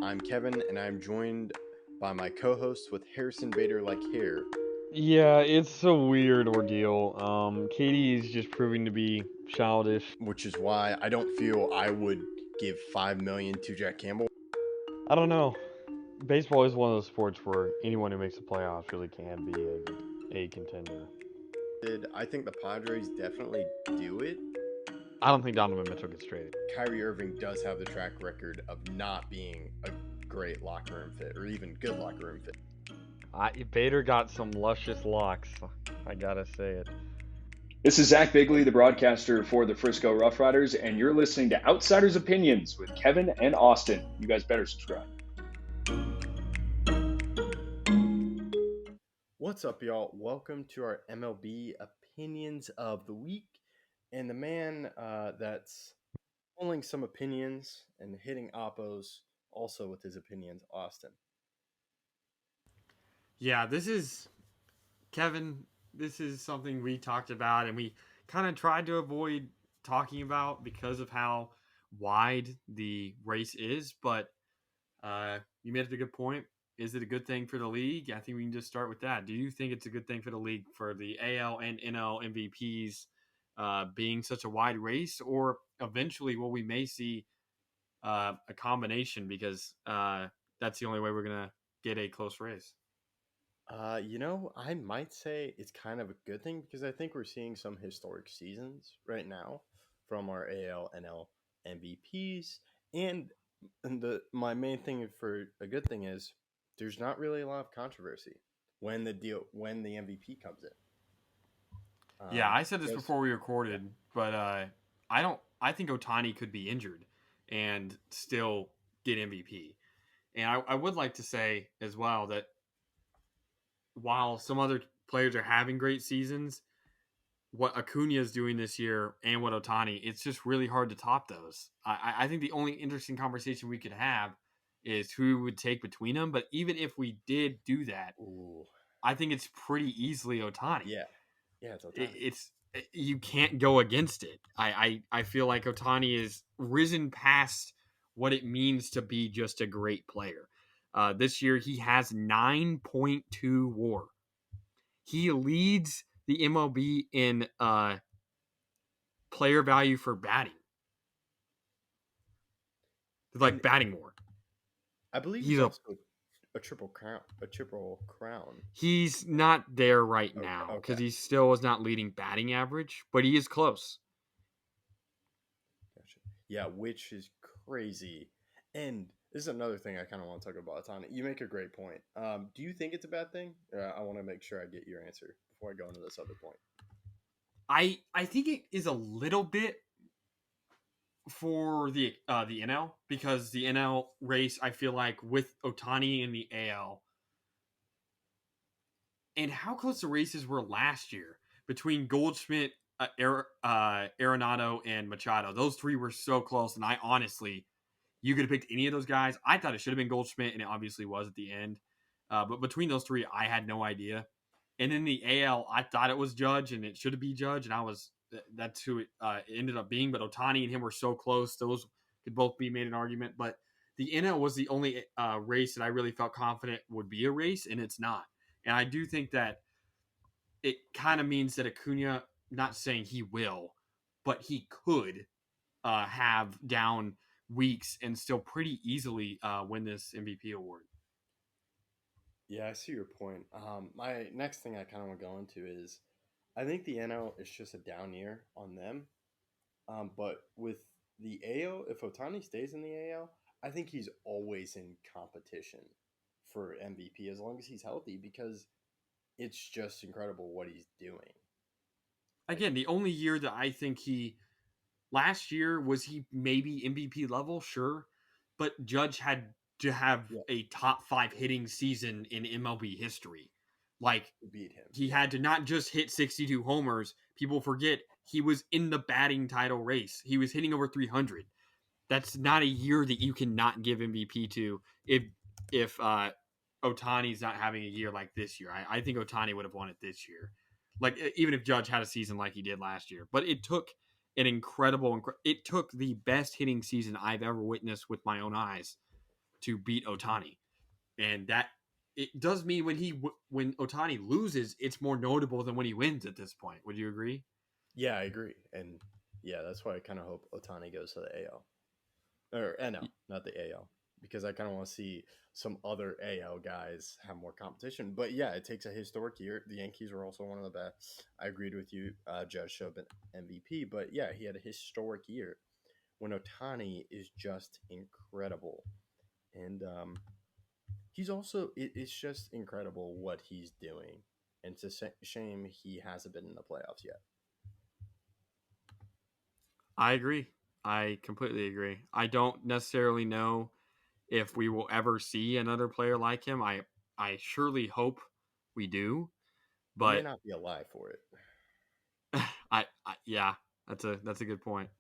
I'm Kevin, and I'm joined by my co-host with Harrison Bader like hair. Yeah, it's a weird ordeal. Katie is just proving to be childish. Which is why I don't feel I would give $5 million to Jack Campbell. I don't know. Baseball is one of those sports where anyone who makes the playoffs really can be a contender. I think the Padres definitely do it. I don't think Donovan Mitchell gets traded. Kyrie Irving does have the track record of not being a great locker room fit, or even good locker room fit. Bader got some luscious locks. I gotta say it. This is Zach Bigley, the broadcaster for the Frisco Rough Riders, and you're listening to Outsiders Opinions with Kevin and Austin. You guys better subscribe. What's up, y'all? Welcome to our MLB Opinions of the Week. And the man that's pulling some opinions and hitting oppos also with his opinions, Austin. Yeah, this is Kevin. This is something we talked about and we kind of tried to avoid talking about because of how wide the race is. But you made it a good point. Is it a good thing for the league? I think we can just start with that. Do you think it's a good thing for the league for the AL and NL MVPs being such a wide race, or eventually what we may see a combination because that's the only way we're gonna get a close race? I might say it's kind of a good thing because I think we're seeing some historic seasons right now from our AL, NL MVPs, and my main thing for a good thing is there's not really a lot of controversy when the MVP comes in. Yeah, I said this before we recorded, but I think Ohtani could be injured and still get MVP. And I would like to say as well that while some other players are having great seasons, what Acuna is doing this year and what Ohtani, it's just really hard to top those. I think the only interesting conversation we could have is who we would take between them. But even if we did do that, I think it's pretty easily Ohtani. Yeah, it's Ohtani. It's you can't go against it. I feel like Ohtani is risen past what it means to be just a great player. This year he has 9.2 WAR. He leads the MLB in player value for batting, like batting more. I believe he's also a triple crown. He's not there right now because he still is not leading batting average, but he is close. Gotcha. Yeah, which is crazy. And this is another thing I kind of want to talk about, Tana. You make a great point. Do you think it's a bad thing? I want to make sure I get your answer before I go into this other point. I think it is a little bit for the NL because the NL race, I feel like with Ohtani in the AL and how close the races were last year between Goldschmidt, Arenado, and Machado. Those three were so close, and I honestly, you could have picked any of those guys. I thought it should have been Goldschmidt, and it obviously was at the end. But between those three, I had no idea. And in the AL, I thought it was Judge, and it should be Judge, and that's who it ended up being. But Ohtani and him were so close; those could both be made an argument. But the NL was the only race that I really felt confident would be a race, and it's not. And I do think that it kind of means that Acuna, not saying he will, but he could have down weeks and still pretty easily win this MVP award. Yeah, I see your point. My next thing I kind of want to go into is I think the NL is just a down year on them. But with the AL, if Ohtani stays in the AL, I think he's always in competition for MVP as long as he's healthy because it's just incredible what he's doing. Again, the only year that I think last year was he maybe MVP level, sure, but Judge had to have a top 5 hitting season in MLB history. Like, beat him. He had to not just hit 62 homers. People forget he was in the batting title race. He was hitting over 300. That's not a year that you cannot give MVP to if Ohtani's not having a year like this year. I think Ohtani would have won it this year. Like, even if Judge had a season like he did last year. But it took it took the best hitting season I've ever witnessed with my own eyes to beat Ohtani, and that it does mean when Ohtani loses, it's more notable than when he wins at this point. Would you agree? Yeah, I agree. And yeah, that's why I kind of hope Otani goes to the AL or NL, not the AL, because I kind of want to see some other AL guys have more competition. But yeah, it takes a historic year. The Yankees were also one of the best. I agreed with you. Judge should have been MVP, but yeah, he had a historic year when Otani is just incredible. And he's also, it's just incredible what he's doing. And it's a shame he hasn't been in the playoffs yet. I agree. I completely agree. I don't necessarily know if we will ever see another player like him. I surely hope we do, We may but not be alive for it. yeah, that's a good point.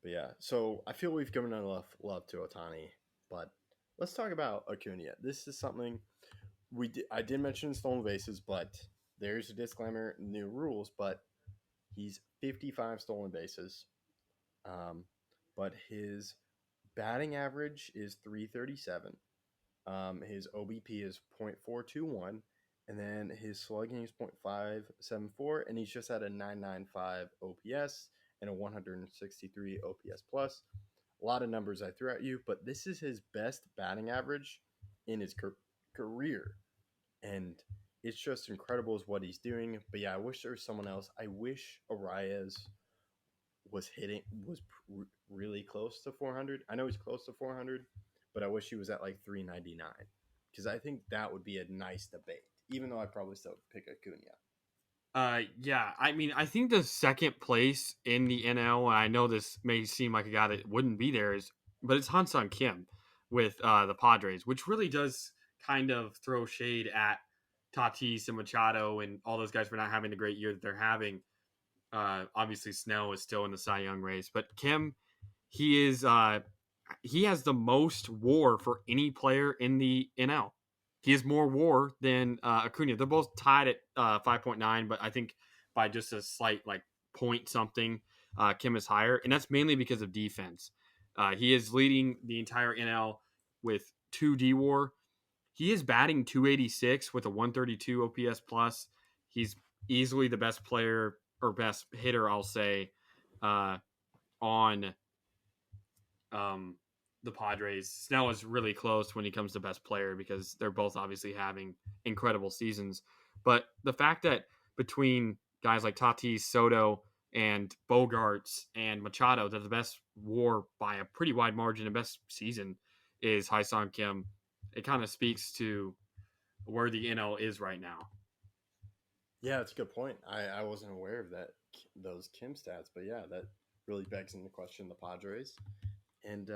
But yeah, so I feel we've given enough love to Otani, but let's talk about Acuna. This is something I did mention stolen bases, but there's a disclaimer, new rules, but he's 55 stolen bases. Um, but his batting average is 337. His OBP is .421, and then his slugging is .574, and he's just at a 995 OPS and a 163 OPS plus. A lot of numbers I threw at you, but this is his best batting average in his career, and it's just incredible is what he's doing. But yeah, I wish there was someone else. I wish Arias was really close to 400. I know he's close to 400, but I wish he was at like 399 because I think that would be a nice debate. Even though I'd probably still pick Acuna. Yeah, I mean, I think the second place in the NL, and I know this may seem like a guy that wouldn't be there, but it's Han-Sung Kim with the Padres, which really does kind of throw shade at Tatis and Machado and all those guys for not having the great year that they're having. Obviously, Snell is still in the Cy Young race, but Kim, he has the most WAR for any player in the NL. He has more WAR than Acuna. They're both tied at 5.9, but I think by just a slight like point something, Kim is higher, and that's mainly because of defense. He is leading the entire NL with 2 D WAR. He is batting 286 with a 132 OPS plus. He's easily the best player or best hitter, I'll say, on the Padres. Snell is really close when he comes to best player because they're both obviously having incredible seasons. But the fact that between guys like Tatis, Soto, and Bogarts and Machado, that the best WAR by a pretty wide margin and best season is Ha-Seong Kim. It kind of speaks to where the NL is right now. Yeah, that's a good point. I wasn't aware of those Kim stats, but yeah, that really begs into question the Padres. And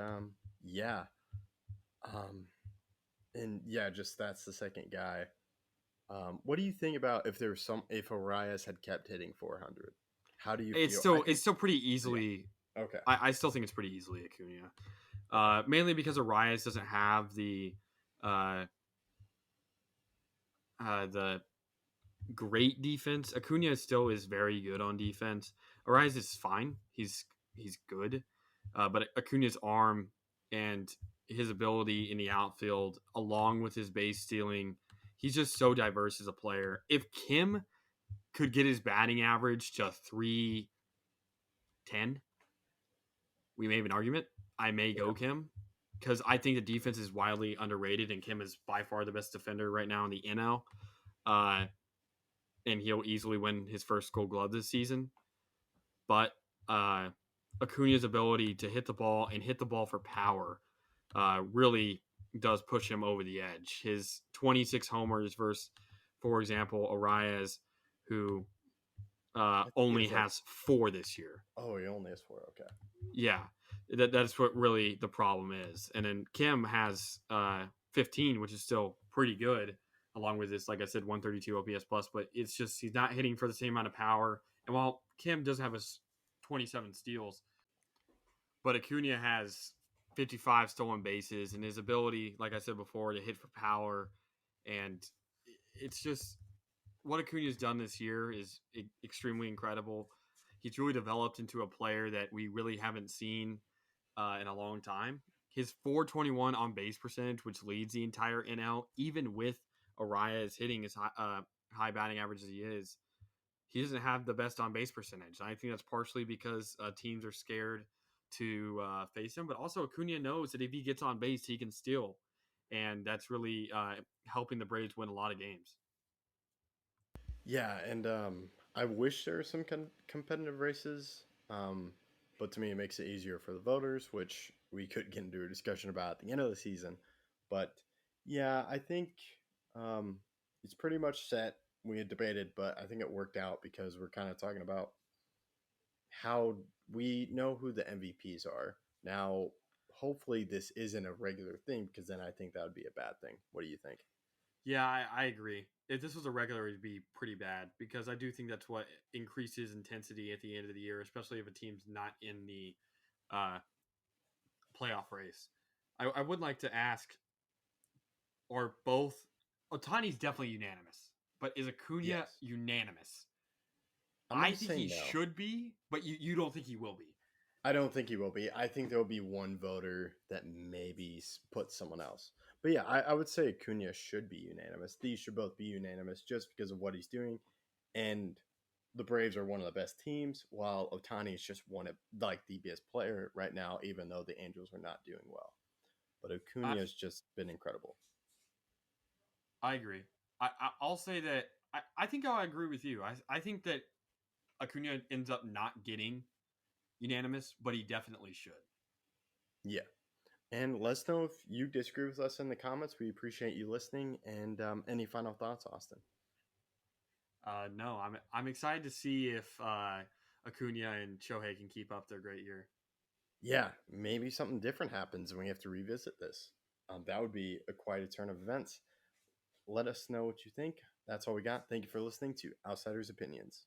yeah, just that's the second guy. What do you think about if Arias had kept hitting 400? How do you feel? It's still pretty easily. Yeah. Okay. I still think it's pretty easily Acuna, mainly because Arias doesn't have the great defense. Acuna still is very good on defense. Arias is fine. He's good, but Acuna's arm and his ability in the outfield, along with his base stealing, he's just so diverse as a player. If Kim could get his batting average to 310, we may have an argument. I may go Kim because I think the defense is wildly underrated, and Kim is by far the best defender right now in the NL. And he'll easily win his first Gold Glove this season. But Acuna's ability to hit the ball and hit the ball for power really does push him over the edge. His 26 homers versus, for example, Arias, who only has 4 this year. Oh, he only has 4. Okay. Yeah, that's what really the problem is. And then Kim has 15, which is still pretty good, along with this, like I said, 132 OPS plus. But it's just he's not hitting for the same amount of power. And while Kim does have 27 steals, but Acuna has 55 stolen bases, and his ability, like I said before, to hit for power, and it's just what Acuna's done this year is extremely incredible. He's really developed into a player that we really haven't seen in a long time. his 421 on base percentage, which leads the entire NL, even with Arias hitting his high batting average as he doesn't have the best on base percentage. I think that's partially because teams are scared to face him, but also Acuna knows that if he gets on base, he can steal, and that's really helping the Braves win a lot of games. Yeah, and I wish there were some competitive races, but to me, it makes it easier for the voters, which we could get into a discussion about at the end of the season. But yeah, I think um, it's pretty much set. We had debated, but I think it worked out because we're kind of talking about how we know who the MVPs are. Now, hopefully, this isn't a regular thing because then I think that would be a bad thing. What do you think? Yeah, I agree. If this was a regular, it'd be pretty bad because I do think that's what increases intensity at the end of the year, especially if a team's not in the uh, playoff race. I would like to ask, are both Otani's definitely unanimous, but is Acuna Yes. unanimous? I'm I going to think say he no. should be, but you don't think he will be. I don't think he will be. I think there will be one voter that maybe puts someone else. But yeah, I would say Acuna should be unanimous. These should both be unanimous just because of what he's doing. And the Braves are one of the best teams, while Otani is just one of like the best player right now, even though the Angels are not doing well. But I Acuna has just been incredible. I agree. I'll say that I think I'll agree with you. I think that Acuna ends up not getting unanimous, but he definitely should. Yeah. And let us know if you disagree with us in the comments. We appreciate you listening. And any final thoughts, Austin? No, I'm excited to see if Acuna and Shohei can keep up their great year. Yeah, maybe something different happens and we have to revisit this. That would be quite a turn of events. Let us know what you think. That's all we got. Thank you for listening to Outsiders Opinions.